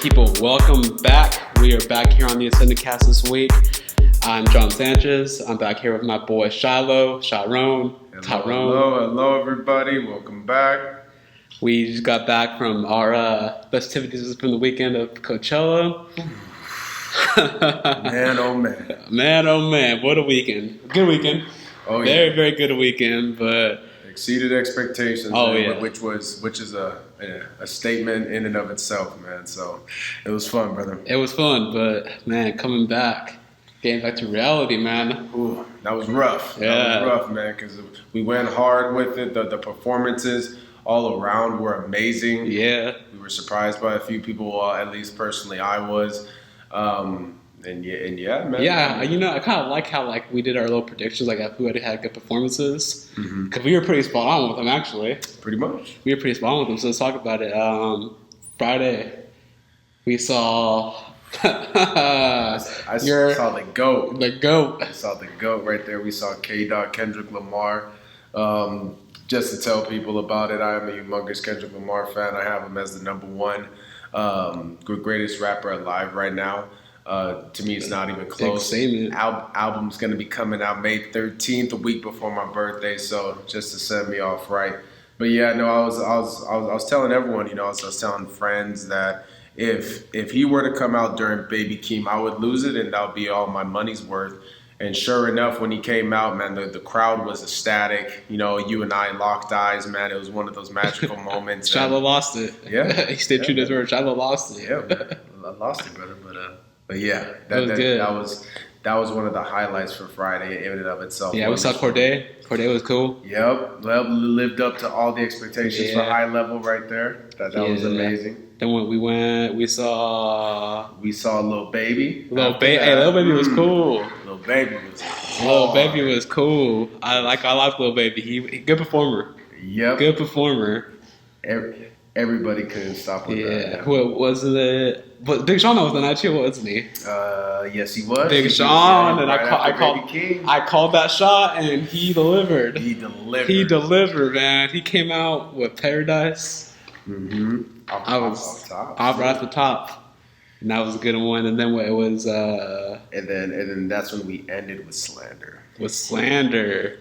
people, welcome back. We are back here on the Ascended Cast this week. I'm John Sanchez. I'm back here with my boy Shiloh, Tyrone. Hello, everybody. Welcome back. We just got back from our festivities from the weekend of Coachella. Man, oh man. Man, oh man, what a weekend. Good weekend. Oh, very, yeah. very good weekend, but... Exceeded expectations, oh, man, yeah. which is a statement in and of itself, man. So it was fun, brother. It was fun, but, man, getting back to reality, man. Ooh, that was rough. Yeah. That was rough, man, because we went hard with it. The performances all around were amazing. Yeah. We were surprised by a few people, at least personally I was. And yeah, man. Yeah, I kind of like how we did our little predictions, who had good performances, because we were pretty spot on with them, actually. Pretty much. We were pretty spot on with them, so let's talk about it. Friday, we saw... I saw the GOAT. The GOAT. I saw the GOAT right there. We saw K-Dot, Kendrick Lamar. Just to tell people about it, I am a humongous Kendrick Lamar fan. I have him as the number one greatest rapper alive right now. To me, it's not even close. Album's going to be coming out May 13th, a week before my birthday. So just to send me off right. But yeah, no, I was telling everyone, I was telling friends that if he were to come out during Baby Keem, I would lose it, and that would be all my money's worth. And sure enough, when he came out, man, the crowd was ecstatic. You and I locked eyes, man. It was one of those magical moments. Shiloh lost it. Yeah, he stayed true to his word. Shiloh lost it. Yeah, I lost it, brother, but yeah, that was one of the highlights for Friday in and of itself. Yeah, we saw Corday. Corday was cool. Yep, well, lived up to all the expectations for high level right there. That was amazing. Then when we saw Lil Baby. Lil Baby was cool. Lil Baby was cool. I like Lil Baby. He good performer. Yep. Good performer. Everybody couldn't stop with that. Yeah. What was it? But Big Sean was the night too, wasn't he? Yes, he was. Big Sean, and I called that shot, and he delivered. He delivered, man. He came out with Paradise. Mm-hmm. Off right off the top, and that was a good one. And then it was. And then that's when we ended with Slander. With Slander,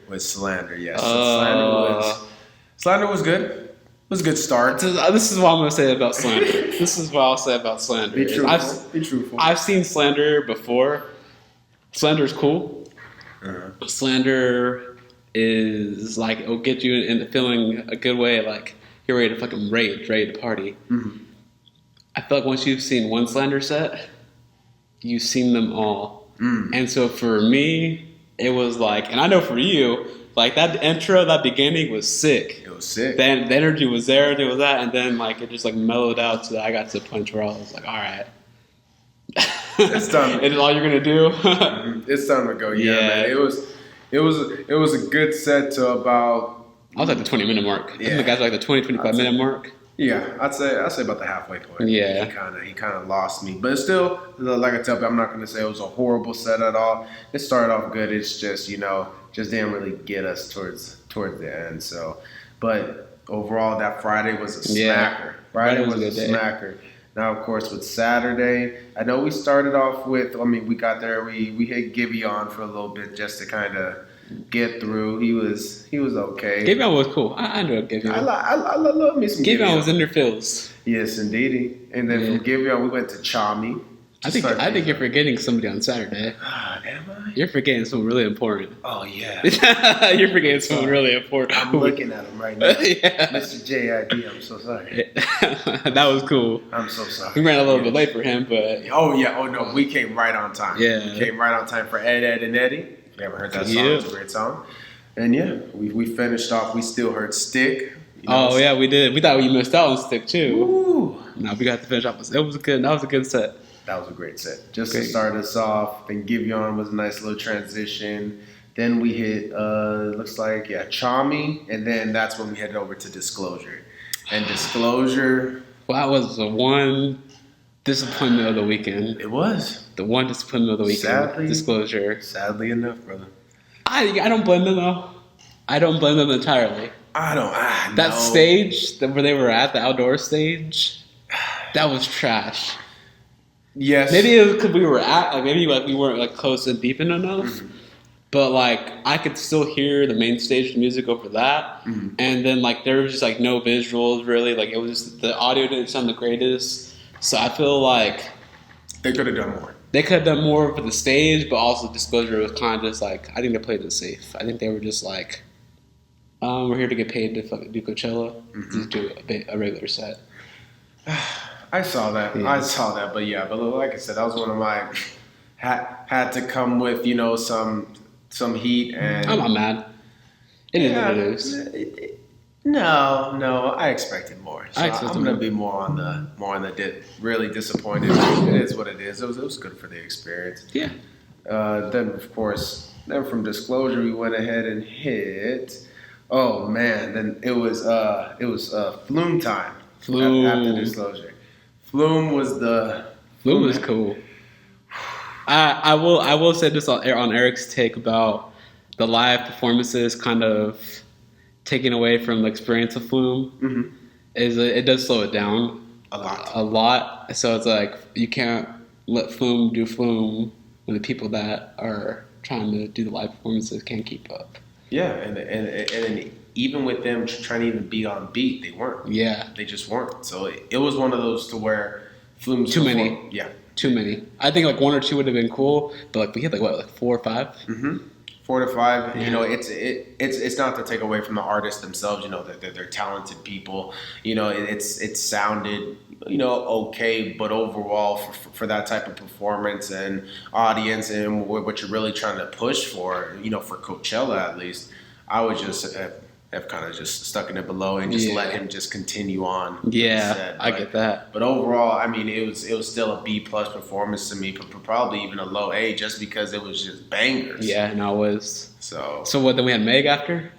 yes. Slander was good. It was a good start. This is what I'm going to say about Slander. This is what I'll say about Slander. Be truthful. I've seen Slander before. Slander's cool. Uh-huh. Slander is it'll get you into feeling a good way, you're ready to fucking rage, ready to party. Mm-hmm. I feel like once you've seen one Slander set, you've seen them all. Mm. And so for me, it was and I know for you, that intro, that beginning was sick. It was sick. Then the energy was there, there was that, and then it just mellowed out so that I got to the point where I was all right. It's done. Is it all you're gonna do? It's time to go. Yeah, man. It was a good set to about. I was at the 20-minute mark. Yeah. I think the guys the 20-25-minute mark. Yeah, I'd say about the halfway point. Yeah, he kind of lost me, but still, like I tell you, I'm not gonna say it was a horrible set at all. It started off good. It's just just didn't really get us towards the end. So, but overall, that Friday was a smacker. Friday was a smacker. Now, of course, with Saturday, I know we started off with. we got there. We hit Giveon for a little bit just to kind of get through. He was okay. Giveon was cool. I enjoyed Giveon. I love me some Giveon. Giveon was in their feels. Yes, indeed. And then from Giveon, we went to Chami. I think you're forgetting somebody on Saturday. Am I? You're forgetting someone really important. Oh, yeah. You're forgetting someone really important. I'm looking at him right now. Mr. JID, I'm so sorry. That was cool. I'm so sorry. We ran a little bit late for him, but... Oh, yeah. Oh, no. We came right on time. Yeah. We came right on time for Ed, and Eddie. If you ever heard that song, it's a great song. And, yeah, we finished off. We still heard Stick. Yeah, we did. We thought we missed out on Stick, too. Ooh. No, we got to finish off. That was a good set. That was a great set. Just to start us off, then Giveon was a nice little transition. Then we hit, looks like, Chami, and then that's when we headed over to Disclosure. And Disclosure... Well, that was the one disappointment of the weekend. It was. The one disappointment of the weekend. Sadly. Disclosure. Sadly enough, brother. I don't blame them, though. I don't blame them entirely. That stage where they were at, the outdoor stage, that was trash. Yes. Maybe it was because we were maybe we weren't like close and deep in enough. Mm-hmm. But like I could still hear the main stage music over that, mm-hmm. and then like there was just like no visuals really. Like it was just, the audio didn't sound the greatest. So I feel like they could have done more. They could have done more for the stage, but also Disclosure was kind of just like I think they played it safe. I think they were just like, we're here to get paid to do Coachella, mm-hmm. just do a regular set. I saw that. Yeah. But like I said, that was one of my had to come with some heat, and I'm not mad. It is what it is. No, I expected more. So I'm gonna be more on the really disappointed. It is what it is. It was good for the experience. Yeah. Then from Disclosure we went ahead and hit. Oh man, then it was Flume time. Flume after Disclosure. Flume was cool. I will say this on Eric's take about the live performances kind of taking away from the experience of Flume. Mm-hmm. Is it does slow it down a lot. So it's like you can't let Flume do Flume when the people that are trying to do the live performances can't keep up. Yeah, and even with them trying to even be on beat, they weren't. Yeah, they just weren't. So it was one of those to where Flume's too many. Yeah. Too many. I think like 1 or 2 would have been cool, but like we had like 4 or 5. Mm-hmm. 4 to 5. Yeah. It's not to take away from the artists themselves. That they're talented people. It sounded okay, but overall for that type of performance and audience and what you're really trying to push for, for Coachella at least, I would just have kind of just stuck in it below and just let him just continue on. Yeah, I get that. But overall, I mean, it was still a B+ performance to me, but probably even a low A just because it was just bangers. Yeah, no, it was. So what? Then we had Meg after.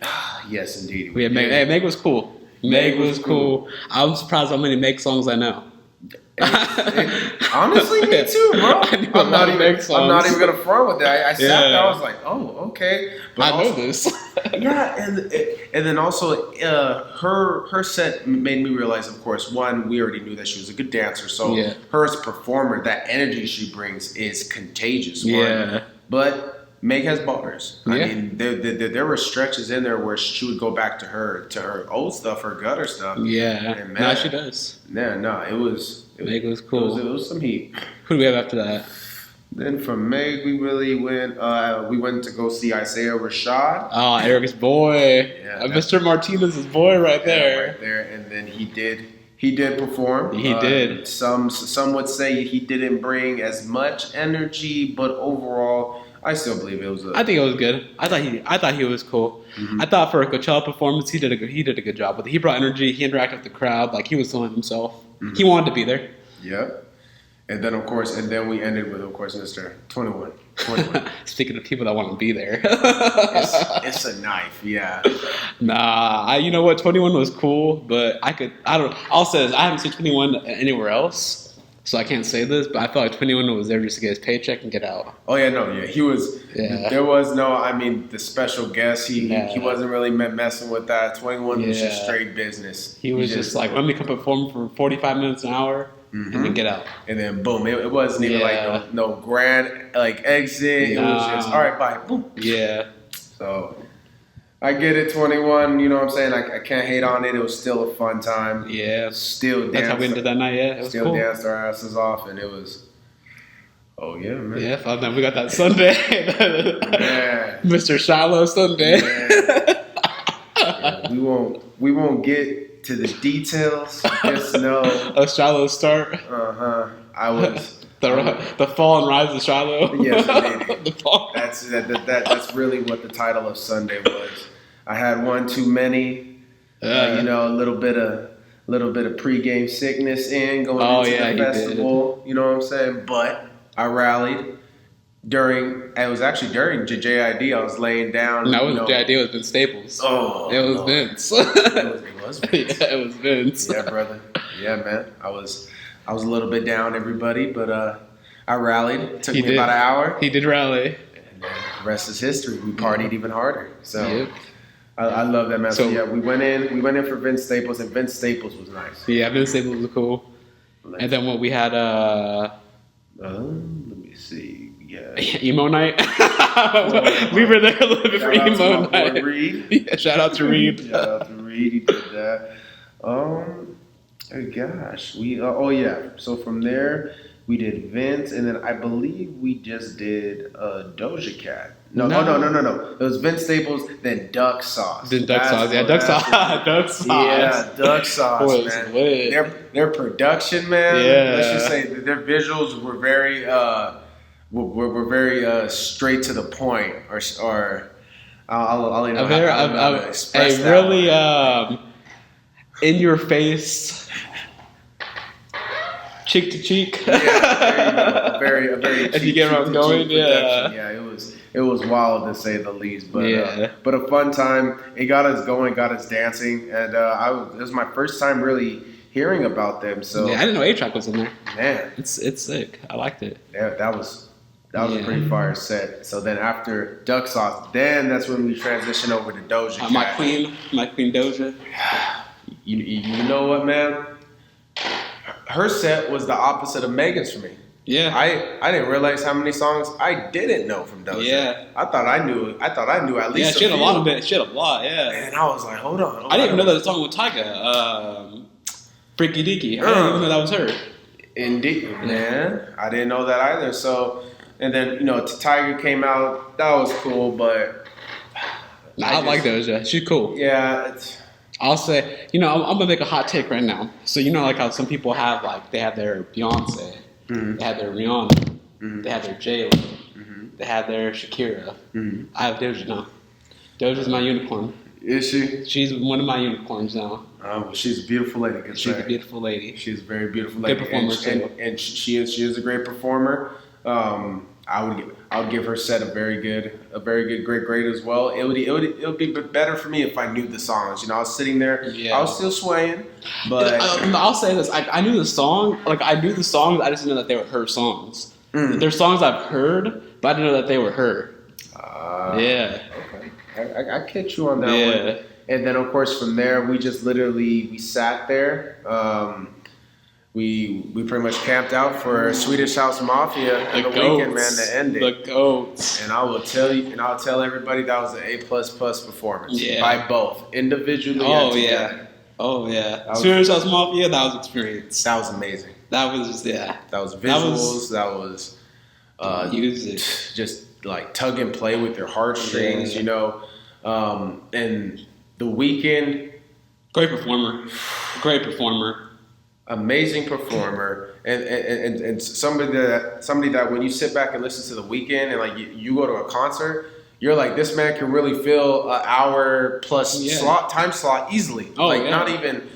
Yes, indeed. We had Meg. Hey, Meg was cool. Meg was cool. I'm surprised how many Meg songs I know. Honestly, me too, bro. I'm not even gonna front with that. I sat there, I was like, oh, okay. But I know this. Yeah, and then also her set made me realize, of course, one, we already knew that she was a good dancer, so her as a performer, that energy she brings is contagious. Yeah. But Meg has bars. I mean, there were stretches in there where she would go back to her old stuff, her gutter stuff. Yeah, and man, she does. Yeah, no, it was Meg was cool. It was some heat. Who do we have after that? Then from Meg, we really went. We went to go see Isaiah Rashad. Oh, Eric's boy, Mr. Martinez's boy, right there. Right there, and then he did perform. He did. Some would say he didn't bring as much energy, but overall, I still believe it was. I think it was good. I thought he was cool. Mm-hmm. I thought for a Coachella performance, he did a good job with it. He brought energy. He interacted with the crowd like he was feeling himself. Mm-hmm. He wanted to be there. Yep. And then we ended with, of course, Mr. 21. Speaking of people that want to be there, it's a knife. Yeah. Nah, you know what? 21 was cool, but I'll say this, I haven't seen 21 anywhere else, so I can't say this, but I felt like 21 was there just to get his paycheck and get out. Oh yeah, no, yeah, he was. Yeah. There was no, I mean, the special guest. He wasn't really messing with that. 21 was just straight business. He was just like, let me come perform for 45 minutes an hour. Mm-hmm. And then get out. And then boom. It wasn't even like no grand exit. It was just all right, bye. Boom. Yeah. So I get it, 21. You know what I'm saying? I can't hate on it. It was still a fun time. Yeah. Still that's how we ended that night. Yeah. It was still cool. Danced our asses off, and it was. Oh yeah, man. Yeah. Then we got that Sunday. Mr. Shiloh Sunday. Yeah, we won't get to the details. Just know a Shiloh start. I was the fall and rise of Shiloh. Yes, indeed. The fall. That's really what the title of Sunday was. I had one too many. A little bit of pregame sickness going into the festival. You know what I'm saying? But I rallied. During JID, I was laying down. No, it was JID. It was Vince Staples. Oh, it was Vince. It was Vince. Yeah, it was Vince. Yeah, brother. Yeah, man. I was a little bit down, everybody, but I rallied. It took me about an hour. He did rally. And the rest is history. We partied even harder. So I love that, man. So yeah, we went in for Vince Staples, and Vince Staples was nice. Yeah, Vince Staples was cool. And then what we had. Let me see. Yeah. Emo night. We were there a little bit for emo night. Reed. Yeah, shout out to Reed. Shout out to Reed. He did that. Oh gosh, we. Oh yeah. So from there, we did Vince, and then I believe we just did Doja Cat. No. It was Vince Staples, then Duck Sauce. Then Duck Sauce. Yeah, Duck Sauce. Duck Sauce. Yeah, Duck Sauce, was man. lit. Their production, man. Yeah. Let's just say that their visuals were very were very straight to the point, or I'll you know how to express a that really word. In your face, cheek to cheek. Yeah, there you go. A very. If you get where I'm going, yeah. Yeah, it was wild to say the least, but Yeah. But a fun time. It got us going, got us dancing, and it was my first time really hearing about them. So Yeah, I didn't know A-Track was in there. man, It's sick. I liked it. that was a pretty fire set. So then after Duck Sauce, then that's when we transitioned over to Doja Cat. My queen Doja. You know what, man? Her set was the opposite of Megan's for me. Yeah. I didn't realize how many songs I didn't know from Doja. Yeah. I thought I knew at least. Yeah, she had a a few. lot of it. She had a lot. Yeah. And I was like, hold on. I didn't even know that the song with Tyga, Freaky Deaky. I didn't even know that was her. Indeed, man. I didn't know that either. So, and then Tiger came out. That was cool, but I like Doja. She's cool. Yeah, I'll say, I'm gonna make a hot take right now. So like how some people have they have their Beyonce, they have their Rihanna, they have their J-Lo, they have their Shakira. I have Doja now. Doja's my unicorn. Is she? She's one of my unicorns now. Well, she's a beautiful lady. She's a beautiful lady. She's a very beautiful lady. Good performer too. And she is a great performer. I would give her set a very good great grade as well. It would be better for me if I knew the songs. I was sitting there, Yeah. I was still swaying, but I'll say this: I knew the song, I knew the songs. I just didn't know that they were her songs. They're songs I've heard, but I didn't know that they were her. Yeah. Okay, I catch you on that one. And then of course from there we just we sat there. We pretty much camped out for Swedish House Mafia the weekend, man, the ending. The goats. And I will tell you, and I'll tell everybody that was an A++ performance by both, individually and together. Oh yeah. Swedish House Mafia, that was experience. That was amazing. That was That was visuals. That was music. Just like tug and play with your heartstrings, And the weekend, great performer. Amazing performer, and somebody that when you sit back and listen to the weekend and you go to a concert, you're like, this man can really fill an hour plus time slot easily. Not even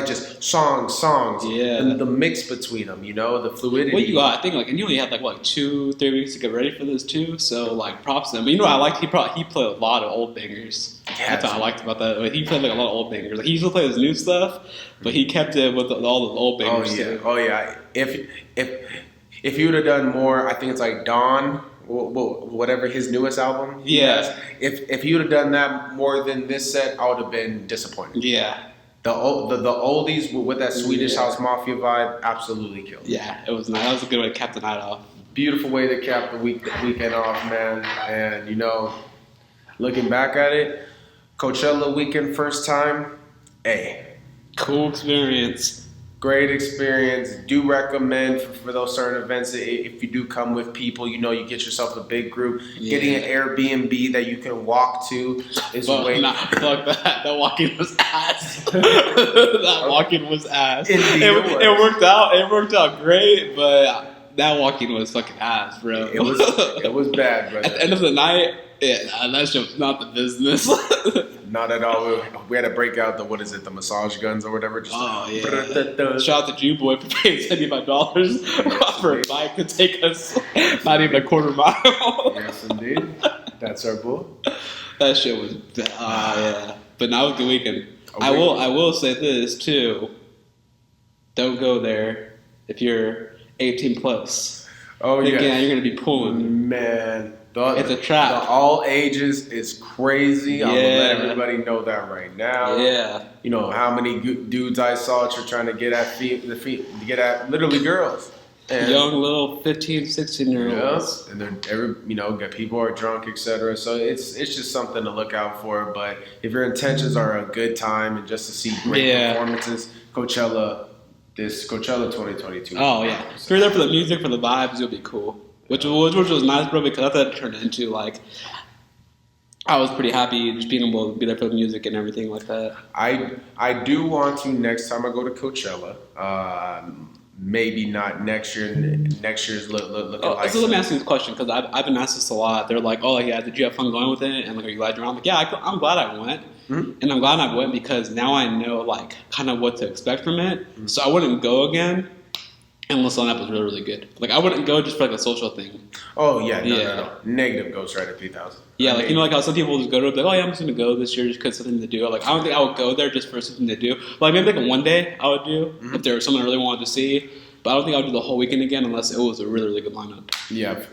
just songs. Yeah. And the mix between them, the fluidity. What you got? I think and you only had 2-3 weeks to get ready for this too. So props to him. I liked he played a lot of old bangers. Yeah, that's what I liked about that. He played a lot of old bangers. He usually plays new stuff, but he kept it with all the old bangers. Oh yeah. If you would have done more, I think it's Dawn, whatever his newest album. Yeah. If he would have done that more than this set, I would have been disappointed. Yeah. The oldies with that Swedish House Mafia vibe absolutely killed. Yeah, it was nice. That was a good way to cap the night off. Beautiful way to cap the weekend off, man. And looking back at it, Coachella weekend first time, cool experience. Great experience. Do recommend for those certain events. If you do come with people, you get yourself a big group. Yeah. Getting an Airbnb that you can walk to is way. Fuck that. That walking was ass. That walking was ass. Indeed, it worked out. It worked out great, but that walking was fucking ass, bro. It was bad, brother. At the end of the night, that shit was not the business. Not at all. We had to break out the massage guns or whatever. Shout out to Jew Boy for paying $75 for a bike to take us not even a quarter mile. Yes, indeed. That's our bull. That shit was yeah. But now with the weekend, I will say this too. Don't go there if you're 18 plus. Oh yeah. Again, you're gonna be pulling. Man. It's a trap. The all ages is crazy. I'm gonna let everybody know that right now. Yeah. How many dudes I saw trying to get at get at literally girls. And, young little 15, 16-year-olds. yeah, and people are drunk, etc. So it's just something to look out for. But if your intentions are a good time and just to see great performances, Coachella 2022. Oh yeah, if you're there for the music, for the vibes, you'll be cool. Which was nice, bro, because that's what it turned into. Like, I was pretty happy just being able to be there for the music and everything like that. I do want to next time I go to Coachella. Maybe not next year. Next year's looking like. So let me ask you this question because I've been asked this a lot. They're like, "Oh yeah, did you have fun going with it?" And like, "Are you glad you're on?" I'm like, "Yeah, I'm glad I went." Mm-hmm. And I'm glad I went because now I know like kind of what to expect from it. Mm-hmm. So I wouldn't go again unless the lineup was really, really good. Like I wouldn't go just for like a social thing. Oh yeah, no. Negative Ghost Rider 3000. Yeah, like like how some people just go to it like, oh yeah, I'm just gonna go this year just because something to do. Like I don't think I would go there just for something to do. Like maybe like a one day I would do if there was something I really wanted to see. But I don't think I would do the whole weekend again unless it was a really, really good lineup. Yeah.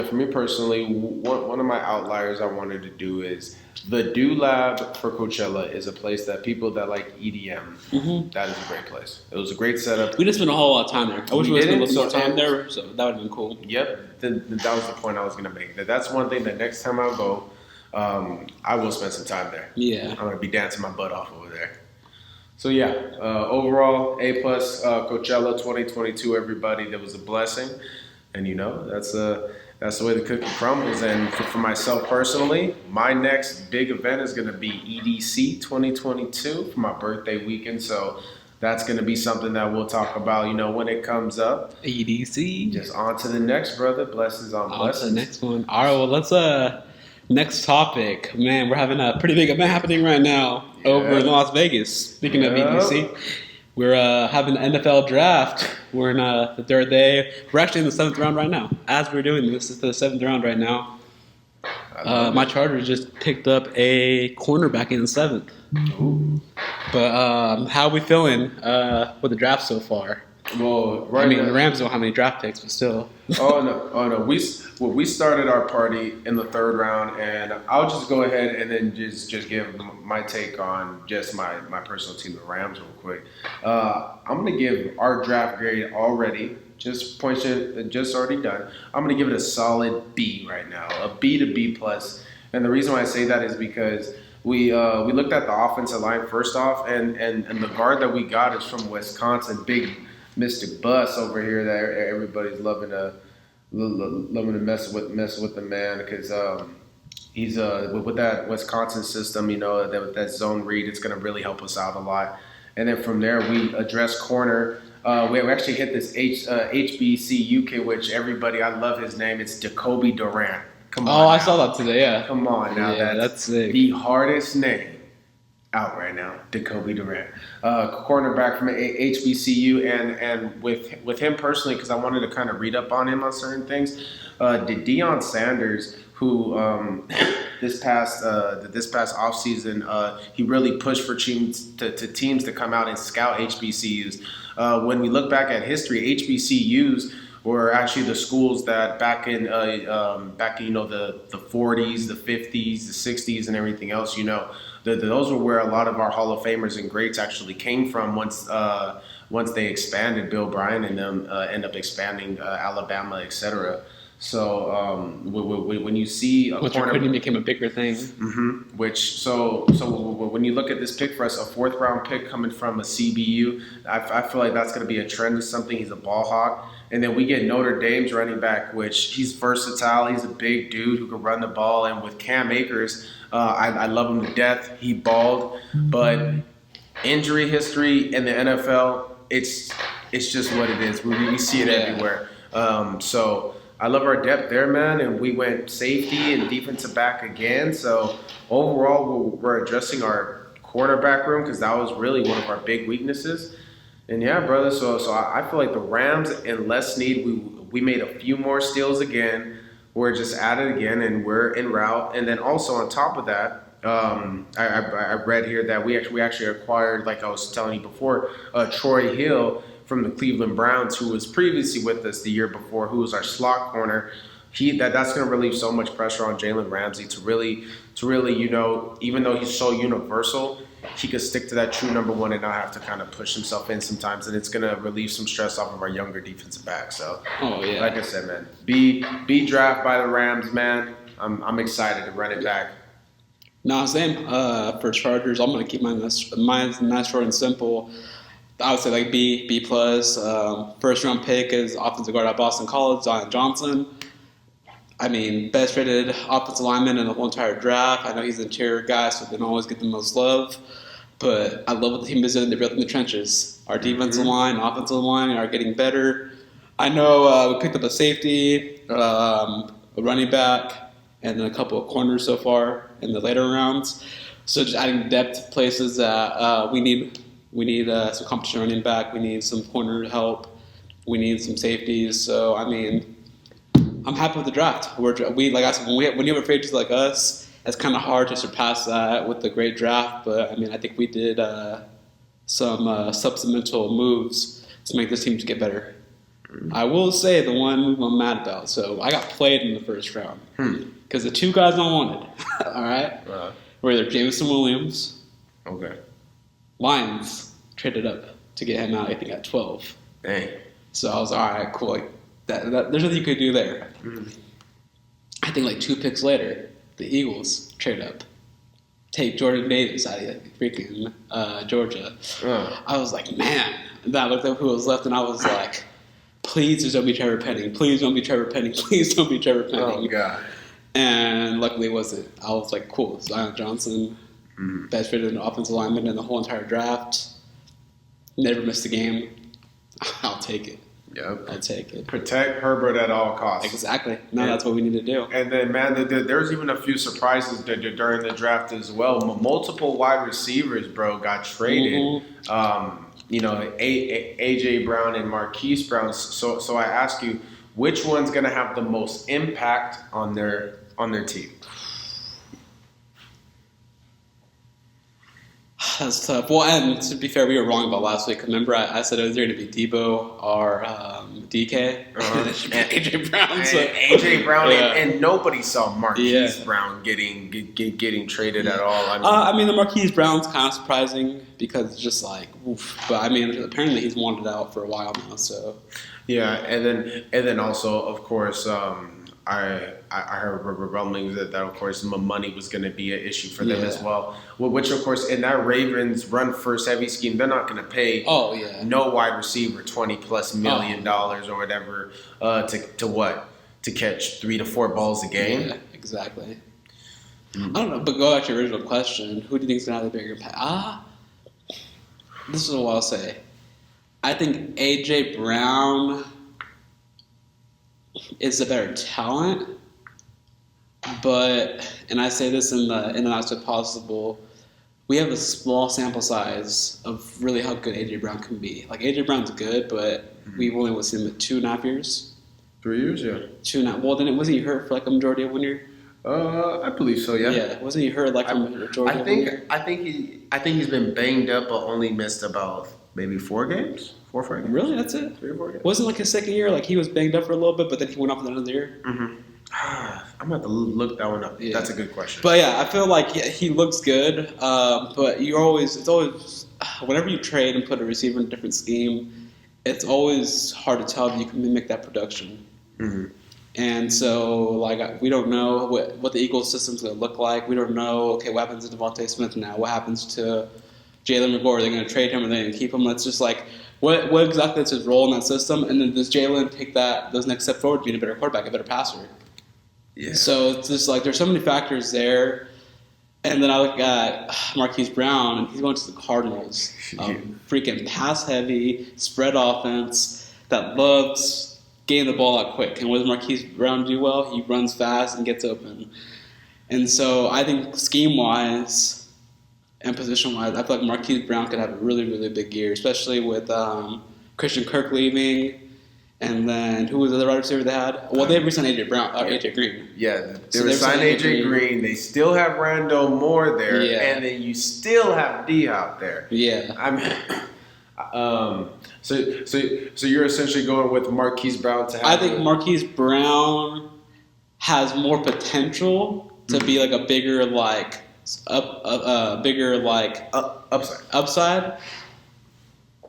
For me personally, one of my outliers I wanted to do is the Do Lab for Coachella is a place that people that like EDM, that is a great place. It was a great setup. We just spent a whole lot of time there. I wish we would spent a little more time there, so that would have been cool. Yep, that was the point I was going to make. That's one thing that next time I go, I will spend some time there. Yeah. I'm going to be dancing my butt off over there. So yeah, overall, A+, Coachella 2022, everybody. That was a blessing. And that's the way the cookie crumbles. And for myself personally, my next big event is going to be EDC 2022 for my birthday weekend. So that's going to be something that we'll talk about, when it comes up. EDC. Just on to the next, brother. Blessings on blessings. On to the next one. All right, well, let's next topic. Man, we're having a pretty big event happening right now over in Las Vegas. Speaking of EDC. We're having the NFL draft. We're in the third day. We're actually in the 7th round right now. As we're doing this, it's the 7th round right now. My Chargers just picked up a cornerback in the 7th. Ooh. But how are we feeling with the draft so far? Well, the Rams don't have any draft picks, but still. Oh no. We started our party in the 3rd round, and I'll just go ahead and then just give my take on just my personal team, the Rams, real quick. I'm gonna give our draft grade already. Just already done. I'm gonna give it a solid B right now, a B to B plus. And the reason why I say that is because we looked at the offensive line first off, and the guard that we got is from Wisconsin, big Mr. Bus over here that everybody's loving to mess with the man because he's with that Wisconsin system, that zone read, it's going to really help us out a lot. And then from there we address corner. We actually hit this HBCU kid, which everybody, I love his name. It's Jacoby Durant. Come on. Oh, I saw that today. Yeah. Come on now. Yeah, that's sick. The hardest name out right now, Jacoby Durant, cornerback from HBCU, and with him personally, because I wanted to kind of read up on him on certain things. Did Deion Sanders, who this past offseason, he really pushed for teams to come out and scout HBCUs. When we look back at history, HBCUs were actually the schools that back in the 40s, the 50s, the 60s, and everything else, those were where a lot of our Hall of Famers and greats actually came from once they expanded. Bill Bryan and them end up expanding Alabama, etc. So when you see a corner, recruiting became a bigger thing. So when you look at this pick for us, a 4th round pick coming from a CBU, I feel like that's going to be a trend of something. He's a ball hawk. And then we get Notre Dame's running back, which he's versatile. He's a big dude who can run the ball. And with Cam Akers, I love him to death. He balled, but injury history in the NFL, it's just what it is. We see it everywhere. So I love our depth there, man. And we went safety and defensive back again. So overall, we're addressing our quarterback room because that was really one of our big weaknesses. And yeah, brother. So I feel like the Rams in less need. We made a few more steals again. We're just at it again, and we're en route. And then also on top of that, I read here that we actually acquired, like I was telling you before, Troy Hill from the Cleveland Browns, who was previously with us the year before, who was our slot corner. That's going to relieve so much pressure on Jalen Ramsey to really to really, even though he's so universal, he could stick to that true number one and not have to kind of push himself in sometimes, and it's gonna relieve some stress off of our younger defensive back. So, like I said, man, be drafted by the Rams, man. I'm excited to run it back. No, same. For Chargers, I'm gonna keep mine nice, short and simple. I would say like B plus. First round pick is offensive guard at Boston College, Zion Johnson. I mean, best rated offensive lineman in the whole entire draft. I know he's an interior guy, so they don't always get the most love. But I love what the team is doing. They're building the trenches. Our defensive line, offensive line are getting better. I know we picked up a safety, a running back, and then a couple of corners so far in the later rounds. So just adding depth to places that we need. We need some competition running back. We need some corner help. We need some safeties. So, I mean, I'm happy with the draft. We like I said, when you have a free agent like us, it's kind of hard to surpass that with the great draft. But I mean, I think we did some supplemental moves to make this team get better. I will say the one move I'm mad about. So I got played in the first round because the two guys I wanted, all right, were either Jameson Williams. Okay. Lions traded up to get him out, I think, at 12. Dang. So I was all right, cool. Like, there's nothing you could do there. I think like 2 picks later, the Eagles trade up, take Jordan Davis out of freaking Georgia. I was like, man. And then I looked up who was left, and I was like, please just don't be Trevor Penning. Please don't be Trevor Penning. Please don't be Trevor Penning. Oh, God. And luckily it wasn't. I was like, cool. Zion Johnson. Best rated offensive lineman in the whole entire draft. Never missed a game. I'll take it. Yep. I'll take it. Protect Herbert at all costs. Exactly. No, that's what we need to do. And then, man, there's even a few surprises during the draft as well. Multiple wide receivers, bro, got traded. A.J. Brown and Marquise Brown. So I ask you, which one's going to have the most impact on their team? That's tough. Well, and to be fair, we were wrong about last week. Remember, I said it was either going to be Debo or DK. AJ Brown. So. AJ Brown, and nobody saw Marquise Brown getting traded at all. I mean, the Marquise Brown's kind of surprising because it's just like, oof. But I mean, apparently he's wanted out for a while now. So yeah, and then also, of course, I heard rumblings that of course money was going to be an issue for them as well. Which of course in that Ravens run first heavy scheme, they're not going to pay no wide receiver $20+ million or whatever to catch 3 to 4 balls a game. Yeah, exactly. I don't know, but go back to your original question: who do you think is going to have the bigger impact? This is what I'll say. I think AJ Brown is a better talent, but, and I say this in the nicest possible, we have a small sample size of really how good AJ Brown can be. Like AJ Brown's good, but we've only seen him at 2.5 years. 3 years, yeah. 2.5. Well, then wasn't he hurt for like a majority of 1 year? I believe so, yeah. Yeah, wasn't he hurt like a majority of 1 year? I think he's been banged up, but only missed about maybe 4 games. 4 or 5 games. Really? That's it? 3 or 4 games. Wasn't like his second year, like he was banged up for a little bit, but then he went off at the end of the year? I'm going to have to look that one up. Yeah. That's a good question. But yeah, I feel like he looks good, but it's always, whenever you trade and put a receiver in a different scheme, it's always hard to tell if you can mimic that production. And so, like, we don't know what the Eagles system's going to look like. We don't know, okay, what happens to Devontae Smith now? What happens to Jalen McGore? Are they going to trade him? Are they going to keep him? It's just like, what exactly is his role in that system? And then does Jalen take those next step forward, being a better quarterback, a better passer? Yeah. So it's just like there's so many factors there. And then I look at Marquise Brown, and he's going to the Cardinals. Freaking pass-heavy, spread offense that loves getting the ball out quick. And what does Marquise Brown do well? He runs fast and gets open. And so I think scheme-wise and position-wise, I feel like Marquise Brown could have a really, really big year, especially with Christian Kirk leaving. And then who was the other wide receiver they had? Well, they re-signed AJ Green. Yeah, they re-signed AJ Green. They still have Randall Moore there, and then you still have D-Hop there. Yeah, I mean, so you're essentially going with Marquise Brown to have. I think Marquise Brown has more potential to be like a bigger upside.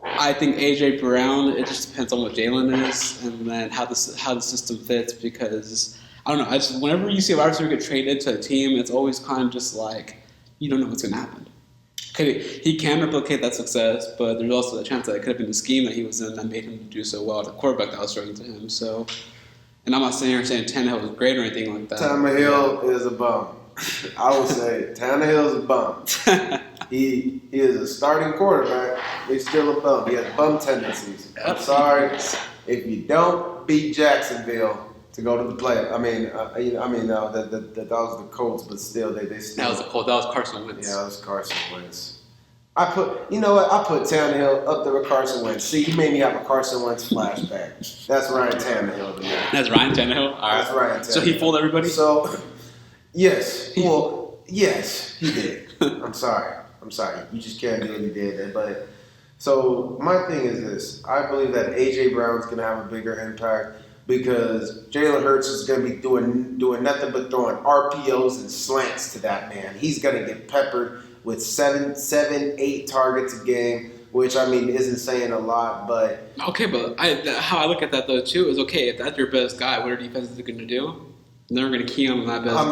I think AJ Brown. It just depends on what Jalen is, and then how the system fits. Because I don't know. I just whenever you see a wide receiver get traded to a team, it's always kind of just like you don't know what's going to happen. He can replicate that success, but there's also the chance that it could have been the scheme that he was in that made him do so well. The quarterback that was throwing to him. So, and I'm not sitting here saying Tannehill was great or anything like that. Tannehill is a bum. I would say Tannehill is a bum. He is a starting quarterback. He's still a bum. He has bum tendencies. I'm sorry if you don't beat Jacksonville to go to the playoffs. That was the Colts, but still they still. That was the Colts. That was Carson Wentz. Yeah, that was Carson Wentz. I put Tannehill up there with Carson Wentz. See, he made me have a Carson Wentz flashback. That's Ryan Tannehill to me. That's Ryan Tannehill. All right. That's Ryan Tannehill. So he fooled everybody. So, yes. Well, yes, he did. I'm sorry. You just can't do what he did. But so my thing is this: I believe that AJ Brown's going to have a bigger impact because Jalen Hurts is going to be doing nothing but throwing RPOs and slants to that man. He's going to get peppered with 7, 8 targets a game, which isn't saying a lot, but okay. But how I look at that though too is okay. If that's your best guy, what are defenses going to do? They're going to key on that best guy. But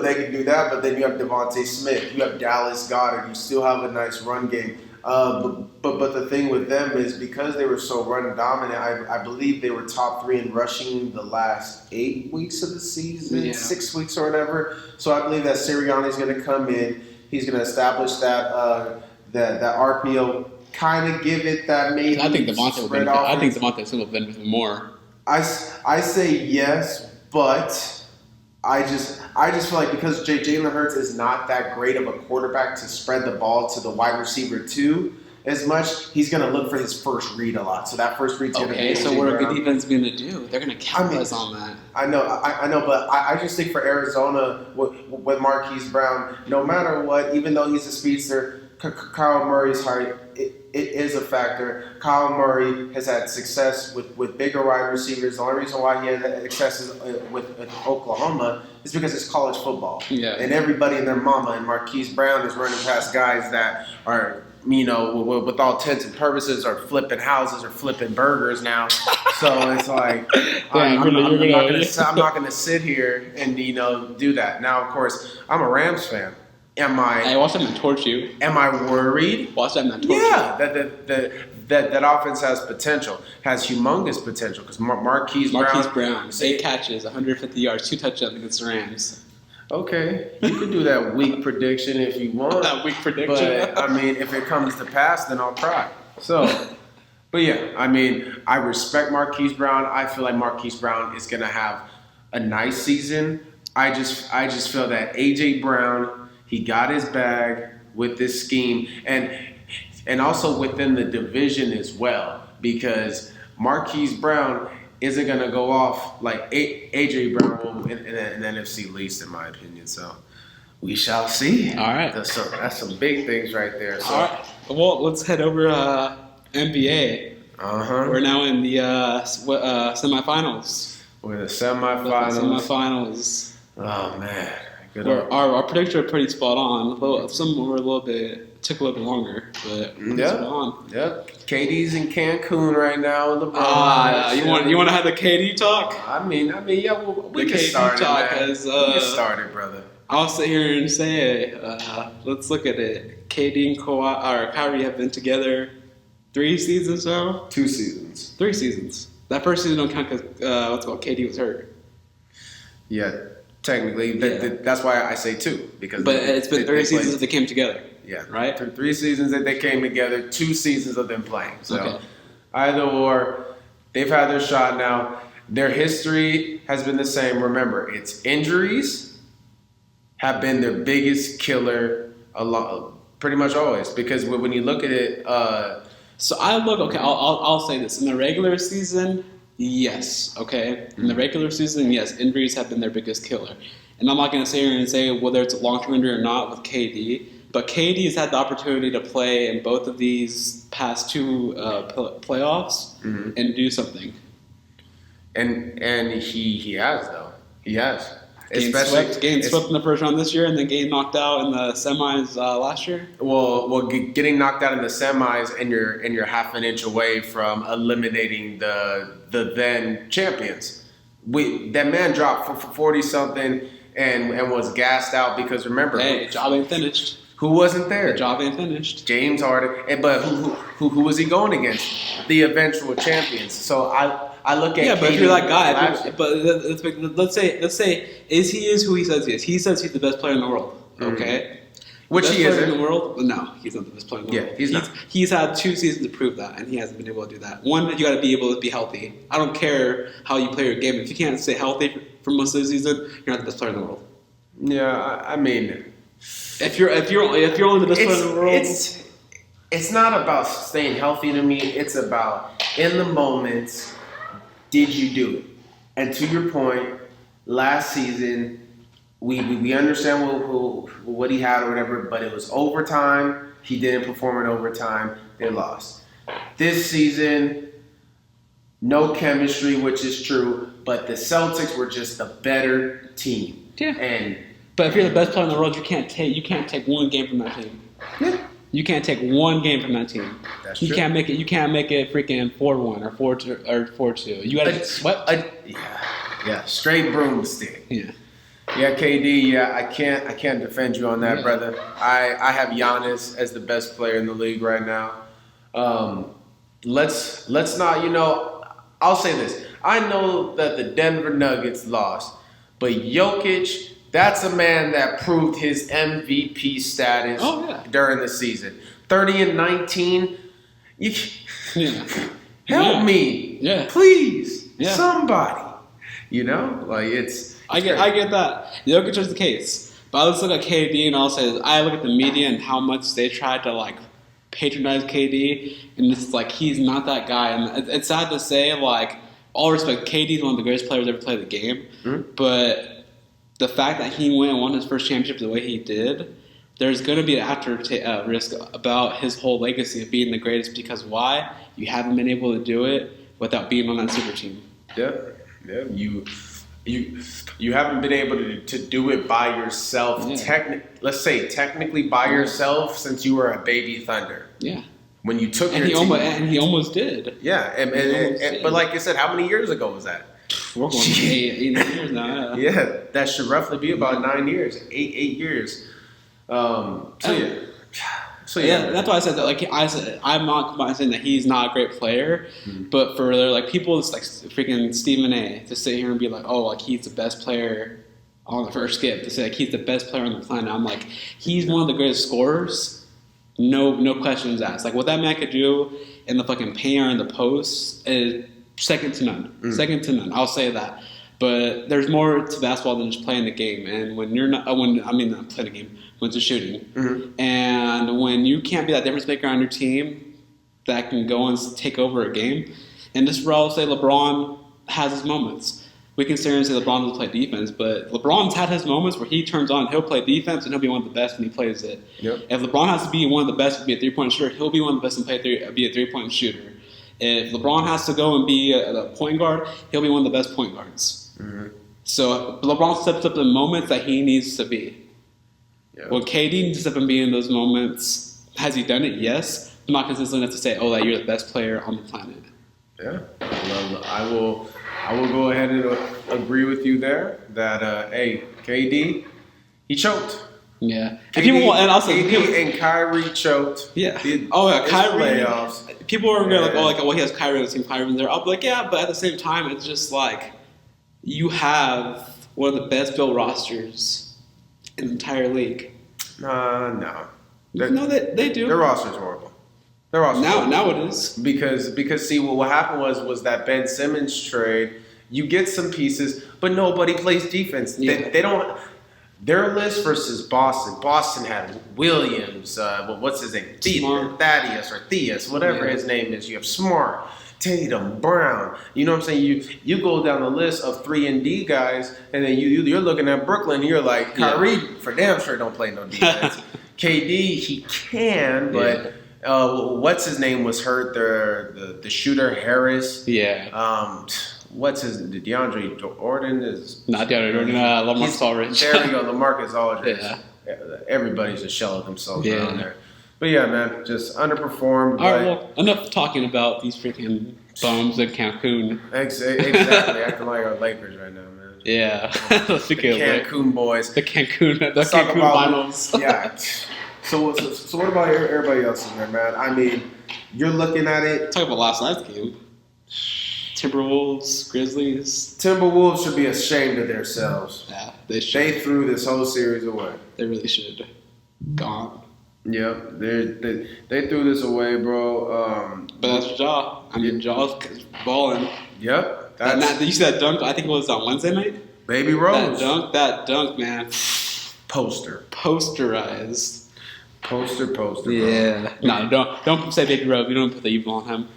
they can do that. But then you have Devontae Smith, you have Dallas Goedert, you still have a nice run game. But the thing with them is because they were so run dominant, I believe they were top 3 in rushing the last 8 weeks of the season, 6 weeks or whatever. So I believe that Sirianni's going to come in. He's going to establish that RPO, kind of give it that maybe. I think Devontae will benefit more. I say yes, but I just feel like because Jalen Hurts is not that great of a quarterback to spread the ball to the wide receiver too as much, he's going to look for his first read a lot. So that first read's going to be okay. So what are good defense going to do? They're going to capitalize on that. I know, but I just think for Arizona with Marquise Brown, no matter what, even though he's a speedster, Kyle Murray's height it is a factor. Kyle Murray has had success with bigger wide receivers. The only reason why he had success with Oklahoma is because it's college football. Yeah. And everybody and their mama and Marquise Brown is running past guys that are, with all intents and purposes, are flipping houses or flipping burgers now. So it's like, I'm not going to sit here and, do that. Now, of course, I'm a Rams fan. Hey, watch that man torch you. Am I worried? Watch that man torch you. Yeah, that offense has potential, has humongous potential because Marquise Brown, 8 catches, 150 yards, 2 touchdowns against the Rams. Okay, you can do that weak prediction if you want. That weak prediction. But if it comes to pass, then I'll cry. So, but yeah, I respect Marquise Brown. I feel like Marquise Brown is gonna have a nice season. I just feel that AJ Brown. He got his bag with this scheme, and also within the division as well, because Marquise Brown isn't going to go off like A.J. Brown will in NFC least, in my opinion. So we shall see. All right. That's some big things right there. So. All right. Well, let's head over NBA. Uh-huh. We're now in the semifinals. We're in the semifinals. Oh, man. Our predictions are pretty spot on. Some were took a little bit longer, but spot on. Yep. KD's in Cancun right now. You want to have the KD talk? Yeah. We can start it, we can start it, brother. I'll sit here and say, let's look at it. KD and Kyrie have been together 3 seasons now. 2 seasons. 3 seasons. That first season don't count because KD was hurt. Yeah. Technically, that's why I say 2 because. But it's been 3 seasons that they came together. Yeah, right. 3 seasons that they came together, 2 seasons of them playing. So okay. Either or, they've had their shot now. Their history has been the same. Remember, it's injuries have been their biggest killer pretty much always. Because when you look at it, I'll say this in the regular season. Yes, okay. In the regular season, yes, injuries have been their biggest killer. And I'm not going to sit here and say whether it's a long-term injury or not with KD, but KD has had the opportunity to play in both of these past 2 playoffs and do something. And he has, though. He has. Getting swept in the first round this year, and then getting knocked out in the semis last year. Getting knocked out in the semis, and you're half an inch away from eliminating the then champions. That man dropped for 40 something and was gassed out because remember, hey, job ain't finished. Who wasn't there? The job ain't finished. James Harden, but who was he going against? The eventual champions. So I look at but if you're that guy, let's say is who he says he is. He says he's the best player in the world. Okay, which he is in the world. No, he's not the best player in the world. Yeah, he's not. He's had 2 seasons to prove that, and he hasn't been able to do that. One, you got to be able to be healthy. I don't care how you play your game. If you can't stay healthy for most of the season, you're not the best player in the world. Yeah, I mean. If you're only the best player in the world, it's not about staying healthy to me. It's about in the moments, did you do it? And to your point, last season we understand what he had or whatever, but it was overtime. He didn't perform in overtime. They lost. This season, no chemistry, which is true, but the Celtics were just a better team. Yeah. But if you're the best player in the world, you can't take one game from that team. Yeah. You can't take one game from that team. That's you true. can't make it freaking 4-1 or 4-2 or 4-2. You gotta get swept. Yeah. Straight broomstick. Yeah. Yeah, KD. Yeah, I can't defend you on that, brother. I have Giannis as the best player in the league right now. Let's not. I'll say this. I know that the Denver Nuggets lost, but Jokic. That's a man that proved his MVP status during the season. 30 and 19. Help me. Yeah. Please. Yeah. Somebody. It's I get that. Jokic is the case. But I just look at KD and I look at the media and how much they tried to patronize KD, and it's he's not that guy. And it's sad to say, all respect, KD is one of the greatest players ever played the game. Mm-hmm. But the fact that he went and won his first championship the way he did, there's going to be an after risk about his whole legacy of being the greatest, because why? You haven't been able to do it without being on that super team. Yeah. You haven't been able to do it by yourself. Yeah. Let's say technically by yourself since you were a baby Thunder. Yeah. When you took and your team. And he almost did. Yeah, but like I said, how many years ago was that? We're going 8 years now. Yeah, that should roughly be about 9 years, 8 years. So yeah, that's why I said that. I'm not saying that he's not a great player, but for people, it's freaking Stephen A. to sit here and be he's the best player on the first skip, to say he's the best player on the planet. I'm he's one of the greatest scorers. No questions asked. What that man could do in the fucking paint or in the post is second to none. Second to none. I'll say that. But there's more to basketball than just playing the game. And when you're not, not playing the game, when it's shooting. And when you can't be that difference maker on your team that can go and take over a game. And this is where I'll say LeBron has his moments. We can sit here and say LeBron doesn't play defense, but LeBron's had his moments where he turns on, he'll play defense, and he'll be one of the best when he plays it. Yep. If LeBron has to be one of the best to be a three-point shooter, he'll be one of the best to be a three-point shooter. If LeBron has to go and be a point guard, he'll be one of the best point guards. So LeBron steps up in moments that he needs to be. Yeah. Well, KD needs to step and be in those moments. Has he done it? Yes. I'm not consistent enough to say, that you're the best player on the planet. Yeah. Well, I will go ahead and agree with you there that, KD, he choked. Yeah. KD and Kyrie choked. Yeah. Kyrie. Playoffs. People are going to he has Kyrie on the team, Kyrie there. I'll be yeah, but at the same time, it's just you have one of the best built rosters in the entire league. No. No, they do. Their roster's horrible. Now it is. Because see, what happened was that Ben Simmons trade, you get some pieces, but nobody plays defense. Yeah. They don't. Their list versus Boston. Boston had Williams. What's his name? Thaddeus, whatever his name is. You have Smart, Tatum, Brown. You know what I'm saying? You go down the list of 3-and-D guys, and then you're looking at Brooklyn. And you're like, Kyrie for damn sure don't play no defense. KD, he can, but what's his name was hurt. The shooter Harris. Yeah. what's his DeAndre Jordan is Not the other Jordan. Lamarcus Aldridge. There we go, LaMarcus Aldridge. Yeah. Everybody's a shell of themselves Yeah. around there. But yeah, man, just underperformed. All right, well, enough talking about these freaking bums in Cancun. Exactly, acting like our Lakers right now, man. Yeah. Let's The Cancun boys. The Cancun Let's talk Cancun about- finals. Yeah. So what about everybody else in there, man? I mean, you're looking at it. Talk about last night's game. Timberwolves, Grizzlies. Timberwolves should be ashamed of themselves. Yeah, they should. They threw this whole series away. They really should. Gone. Yep, they threw this away, bro. But that's Ja. I mean, Ja's balling. Yep, You see that dunk? I think it was on Wednesday night. Baby Rose. That dunk, man. Poster. Posterized. Poster. Bro. Yeah. No, don't say Baby Rose. We don't put the evil on him.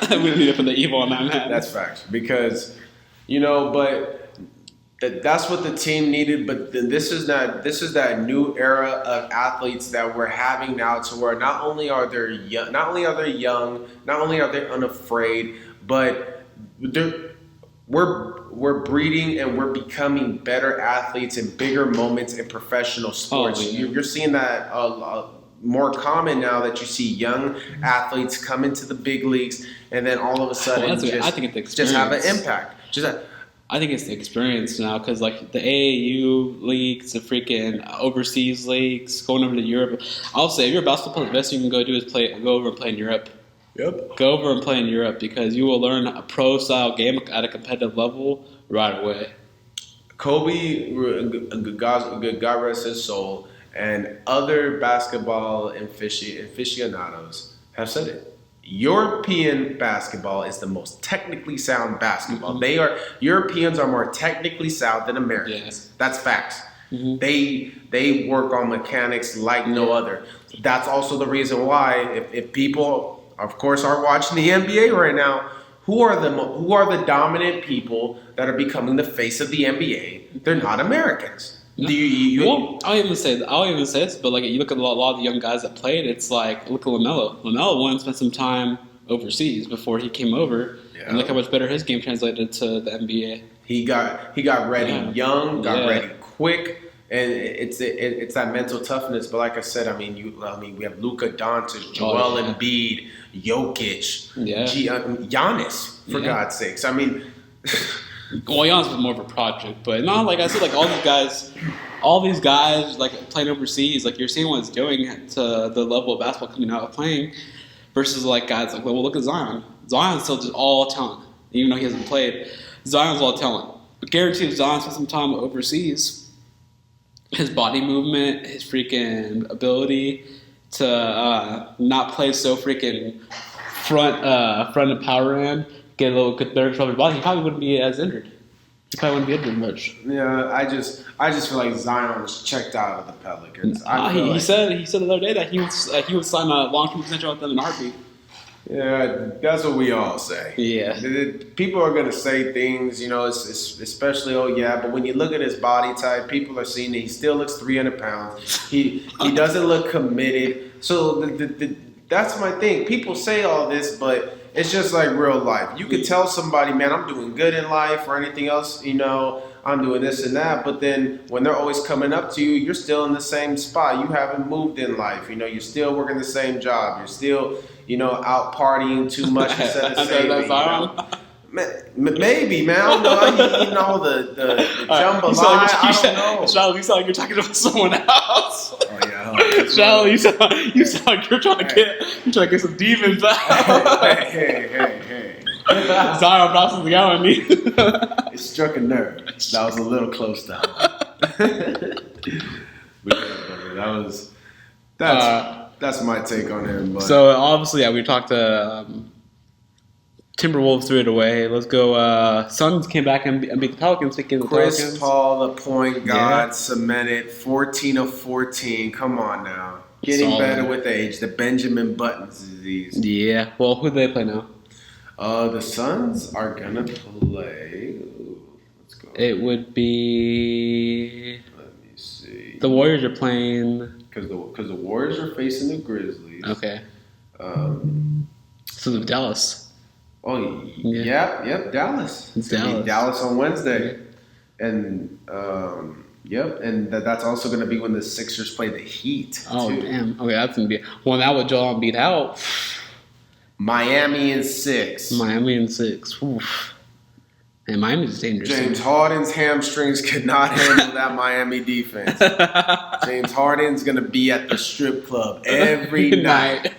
We don't need to put the evil on that man. That's facts. Because, but that's what the team needed. But this is that new era of athletes that we're having now, to where not only are they young, not only are they unafraid, but we're breeding and we're becoming better athletes in bigger moments in professional sports. Oh, yeah. You're seeing that more common now, that you see young athletes come into the big leagues and then all of a sudden I think it's the just have an experience. impact. I think it's the experience now, because like the AAU leagues, the freaking overseas leagues, going over to Europe. I'll say, if you're a basketball player, the best you can go do is go over and play in Europe. Yep. Go over and play in Europe, because you will learn a pro-style game at a competitive level right away. Kobe, God rest his soul, and other basketball aficionados have said it. European basketball is the most technically sound basketball. Mm-hmm. Europeans are more technically sound than Americans. Yeah. That's facts. Mm-hmm. They work on mechanics like no other. That's also the reason why, if people, of course, are watching the NBA right now, who are the dominant people that are becoming the face of the NBA? They're not Americans. No. I'll even say this, but like you look at a lot of the young guys that played, it's like, look at LaMelo. LaMelo went and spent some time overseas before he came over, and look how much better his game translated to the NBA. He got ready young, ready quick, and it's that mental toughness. But like I said, I mean we have Luka Doncic, Joel Embiid, Jokic, Giannis, for God's sakes. I mean. Well, Giannis was more of a project, but not like I said, like all these guys like playing overseas, like you're seeing what it's doing to the level of basketball coming out of playing, versus like guys like, well, look at Zion. Zion's still just all talent, even though he hasn't played. Zion's all talent, but guarantee if Zion spent some time overseas, his body movement, his freaking ability to not play so freaking front and power end, get a little bit better control of his body, he probably wouldn't be as injured. He probably wouldn't be injured much. Yeah, I just feel like Zion's checked out of the Pelicans. He said the other day that he would sign a long-term extension with them in a heartbeat. Yeah, that's what we all say. Yeah. People are gonna say things, especially but when you look at his body type, people are seeing that he still looks 300 pounds. He doesn't look committed. So that's my thing. People say all this, but it's just like real life. You could tell somebody, man, I'm doing good in life or anything else, I'm doing this and that. But then when they're always coming up to you, you're still in the same spot. You haven't moved in life. You're still working the same job. You're still, out partying too much instead of saving. Maybe, man. I don't know. The jambalaya. I don't know. Shiloh, you sound like you're talking about someone else. Oh yeah. Shiloh, you sound like you're trying to get some demons out. Hey. Zion bouncing the out on me. It struck a nerve. That was a little close to home. That's my take on him. But. So obviously, we talked to Timberwolves threw it away. Let's go. Suns came back and beat the Pelicans. Chris Paul, the point guard, cemented 14 of 14. Come on now. Getting better with age. The Benjamin Buttons disease. Yeah. Well, who do they play now? The Suns are going to play. Let's go. It would be. Let me see. The Warriors are playing. Because the Warriors are facing the Grizzlies. Okay. So the Dallas. Oh, Yeah. yep, Dallas. It's gonna be Dallas. Dallas on Wednesday. And, yep, and that's also going to be when the Sixers play the Heat, Oh, too. damn. Okay, that's going to be. Well, now with Joel Embiid out, Miami in 6. Miami in 6. Oof. And Miami's dangerous. James Harden's hamstrings could not handle that Miami defense. James Harden's going to be at the strip club every night.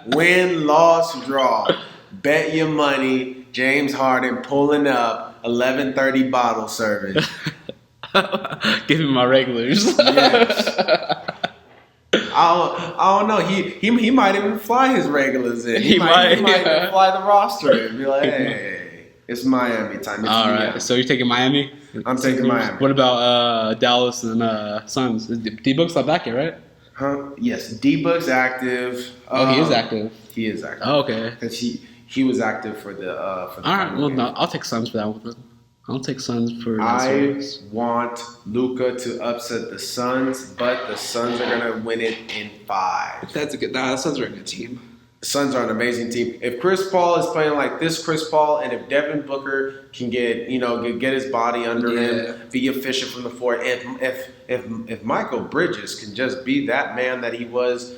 Win, loss, draw. Bet your money, James Harden pulling up 11:30 bottle service. Give me my regulars. Yes. I don't know. He might even fly his regulars in. He might even fly the roster in and be like, hey, it's Miami time. It's All me right. out. So you're taking Miami? I'm taking Miami. What about Dallas and Suns? D-Book's not back yet, right? Huh? Yes, D-Book's active. Oh, he is active. He is active. Oh, okay. Because he was active for the All right. final Well, game. no, I'll take Suns for that one. Then. I'll take Suns for that I series. want Luka to upset the Suns, but the Suns are gonna win it in 5. That's a good. Nah, the Suns are a good team. The Suns are an amazing team. If Chris Paul is playing like this, Chris Paul, and if Devin Booker can get his body under him, be efficient from the floor, if Michael Bridges can just be that man that he was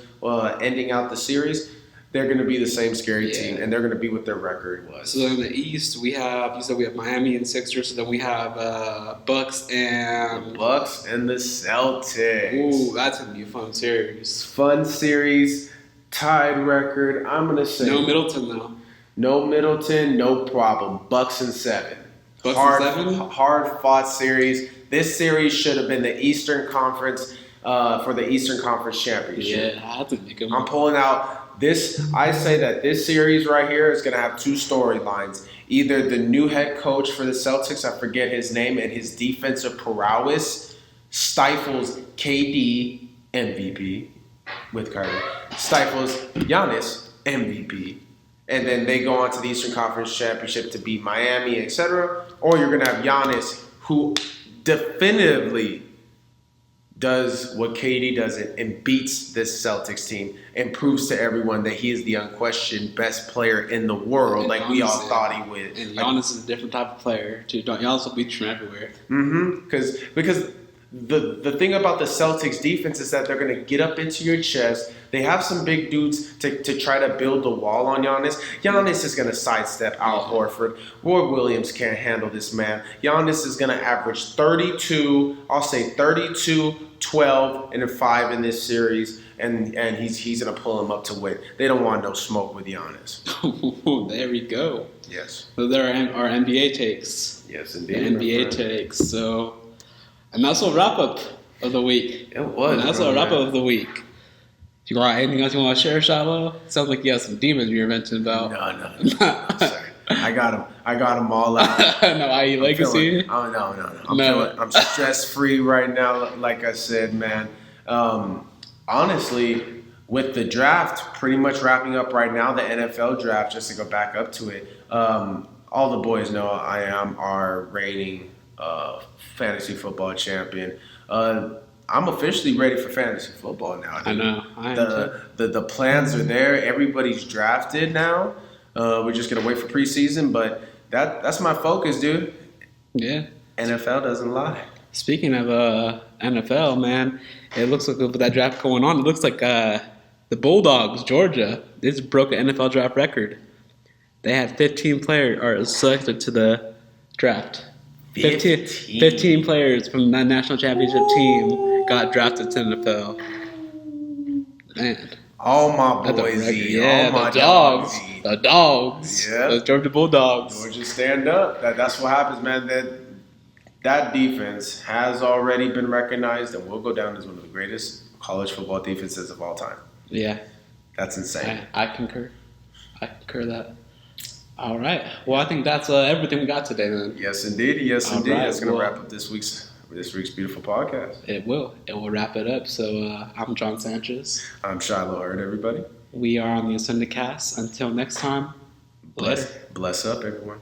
ending out the series, they're going to be the same scary team, and they're going to be what their record was. So in the East, we have Miami and Sixers. So then we have Bucks and Bucks and the Celtics. Ooh, that's gonna be a fun series. Fun series, tied record. I'm going to say No Middleton though. No Middleton, no problem. Bucks and 7. Bucks hard, and 7? Hard fought series. This series should have been the Eastern Conference for the Eastern Conference Championship. Yeah, that's a big one. I'm pulling out this. I say that this series right here is going to have 2 storylines. Either the new head coach for the Celtics, I forget his name, and his defensive prowess stifles KD MVP with Kyrie, stifles Giannis MVP, and then they go on to the Eastern Conference Championship to beat Miami, etc. Or you're going to have Giannis, who definitively does what KD doesn't and beats this Celtics team and proves to everyone that he is the unquestioned best player in the world, like we all thought he would. And Giannis is a different type of player too. Giannis will beat you from everywhere. Because the thing about the Celtics defense is that they're going to get up into your chest. They have some big dudes to try to build the wall on Giannis. Giannis is going to sidestep Al Horford. Roy Williams can't handle this man. Giannis is going to average 32, I'll say 32, 12, and 5 in this series. And he's going to pull him up to win. They don't want no smoke with Giannis. There we go. Yes. So there are our NBA takes. Yes, The indeed. NBA takes. So, and that's a wrap up of the week. It was. And that's a wrap up of the week. You got anything else you want to share, Shiloh? Sounds like you have some demons you're venting about. No. Sorry. I got them all out. No, IE Legacy? No. I'm stress free right now. Like I said, man. Honestly, with the draft pretty much wrapping up right now, the NFL draft, just to go back up to it, all the boys know I am our reigning fantasy football champion. I'm officially ready for fantasy football now. I know. The plans are there. Everybody's drafted now. We're just gonna wait for preseason, but that's my focus, dude. Yeah. NFL doesn't lie. Speaking of NFL, man, it looks like with that draft going on, it looks like the Bulldogs, Georgia, this broke an NFL draft record. They had 15 players selected to the draft. 15 players from that national championship team got drafted to the NFL. Man. All my That's a boys, record. eat. Yeah, All my the dogs. eat. The dogs. Yeah. The Georgia Bulldogs. Georgia stand up. That's what happens, man. That defense has already been recognized and will go down as one of the greatest college football defenses of all time. Yeah. That's insane. I concur. I concur that. All right. Well, I think that's everything we got today, then. Yes, indeed. Yes, All indeed. right, That's going to well- wrap up this week's beautiful podcast. It will. It will wrap it up. So I'm John Sanchez. I'm Shiloh Hurd, everybody. We are on the Ascended Cast. Until next time, later. Bless up, everyone.